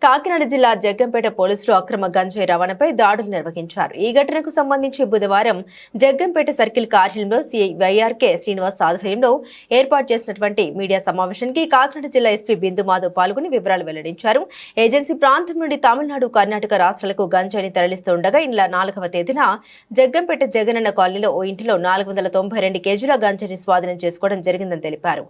కాకినాడ జిల్లా జగ్గంపేట పోలీసులు అక్రమ గంజాయి రవాణాపై దాడులు నిర్వహించారు. ఈ ఘటనకు సంబంధించి బుధవారం జగ్గంపేట సర్కిల్ కార్యాలయంలో సీఐ వైఆర్కే శ్రీనివాస్ ఆధ్వర్యంలో ఏర్పాటు చేసినటువంటి మీడియా సమావేశానికి కాకినాడ జిల్లా ఎస్పీ బిందు మాధవ్ పాల్గొని వివరాలు వెల్లడించారు. ఏజెన్సీ ప్రాంతం నుండి తమిళనాడు, కర్ణాటక రాష్ట్రాలకు గంజాయిని తరలిస్తుండగా ఈ నెల 4వ తేదీన జగ్గంపేట జగనన్న కాలనీలో ఓ ఇంటిలో 492 కేజీల గంజాయిని స్వాధీనం చేసుకోవడం జరిగిందని తెలిపారు.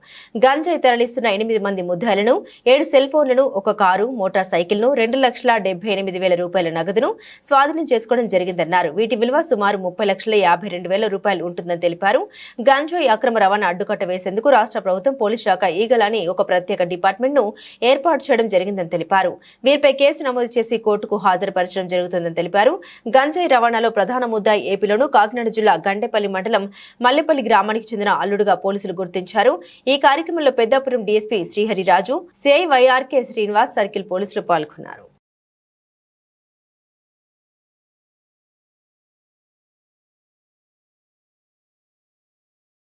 గంజాయి తరలిస్తున్న 8 మంది ముద్దాయిలను, 7 సెల్ ఫోన్లను, ఒక కారు, మోటార్ సైకిల్ ను, 2,78,000 రూపాయల నగదును స్వాధీనం చేసుకోవడం జరిగిందన్నారు. వీటి విలువ సుమారు 30,52,000 రూపాయలు ఉంటుందని తెలిపారు. గంజాయి అక్రమ రవాణా అడ్డుకట్ట వేసేందుకు రాష్ట్ర ప్రభుత్వం పోలీస్ శాఖ ఈగల్ అని ఒక ప్రత్యేక డిపార్ట్మెంట్ ను ఏర్పాటు చేయడం జరిగిందని తెలిపారు. వీరిపై కేసు నమోదు చేసి కోర్టుకు హాజరుపరచడం జరుగుతుందని తెలిపారు. గంజాయి రవాణాలో ప్రధాన ముద్దాయి ఏపీలోను కాకినాడ జిల్లా గండేపల్లి మండలం మల్లెపల్లి గ్రామానికి చెందిన అల్లుడుగా పోలీసులు గుర్తించారు. ఈ కార్యక్రమంలో Peddapuram DSP Srihari Raju, CI YRK Srinivas, circle పోలీసులు పాల్గొన్నారు.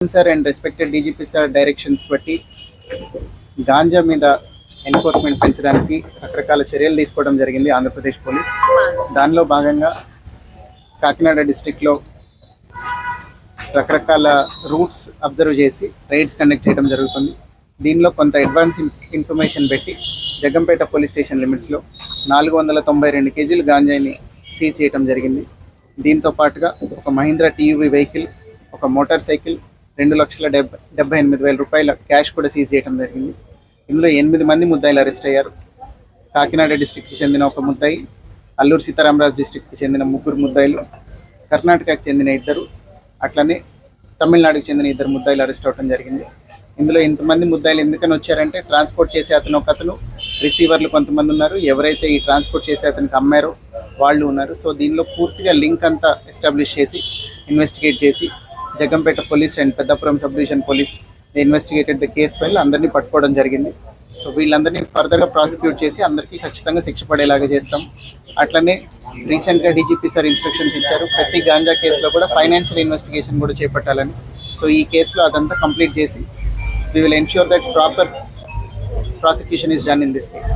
Sir and respected DGP sir directions బట్టి గాంజా మీద ఎన్ఫోర్స్మెంట్ పెంచడానికి రకరకాల చర్యలు తీసుకోవడం జరిగింది ఆంధ్రప్రదేశ్ పోలీస్. దానిలో భాగంగా కాకినాడ డిస్ట్రిక్ట్లో రకరకాల రూట్స్ అబ్జర్వ్ చేసి రైడ్స్ కండక్ట్ చేయడం జరుగుతుంది. దీనిలో కొంత అడ్వాన్స్ ఇన్ఫర్మేషన్ పెట్టి జగ్గంపేట పోలీస్ స్టేషన్ లిమిట్స్లో 492 కేజీలు గాంజాయిని సీజ్ చేయడం జరిగింది. దీంతో పాటుగా ఒక మహీంద్రా టీయూవీ వెహికల్, ఒక మోటార్ సైకిల్, 2,78,000 రూపాయల క్యాష్ కూడా సీజ్ చేయడం జరిగింది. ఇందులో 8 మంది ముద్దాయిలు అరెస్ట్ అయ్యారు. కాకినాడ డిస్ట్రిక్ట్కి చెందిన ఒక ముద్దాయి, అల్లూరు సీతారామరాజు డిస్ట్రిక్ట్కి చెందిన 3 ముద్దాయిలు, కర్ణాటకకు చెందిన 2, అట్లనే తమిళనాడుకు చెందిన 2 ముద్దాయిలు అరెస్ట్ అవ్వడం జరిగింది. ఇందులో ఇంతమంది ముద్దాయిలు ఎందుకని వచ్చారంటే ట్రాన్స్పోర్ట్ చేసే ఒకతను, రిసీవర్లు కొంతమంది ఉన్నారు, ఎవరైతే ఈ ట్రాన్స్పోర్ట్ చేసే అతనికి అమ్మారో వాళ్ళు ఉన్నారు. సో దీనిలో పూర్తిగా లింక్ అంతా ఎస్టాబ్లిష్ చేసి ఇన్వెస్టిగేట్ చేసి Jaggampeta police and Peddapuram sub division police investigated the case file అందరినీ పట్టుకోవడం జరిగింది. సో వీళ్ళందరినీ ఫర్దర్గా ప్రాసిక్యూట్ చేసి అందరికీ ఖచ్చితంగా శిక్ష పడేలాగా చేస్తాం. అట్లనే రీసెంట్గా డీజీపీ సార్ ఇన్స్ట్రక్షన్స్ ఇచ్చారు, ప్రతి గాంజా కేసులో కూడా ఫైనాన్షియల్ ఇన్వెస్టిగేషన్ కూడా చేపట్టాలని. సో ఈ కేసులో అదంతా కంప్లీట్ చేసి we will ensure that proper prosecution is done in this case.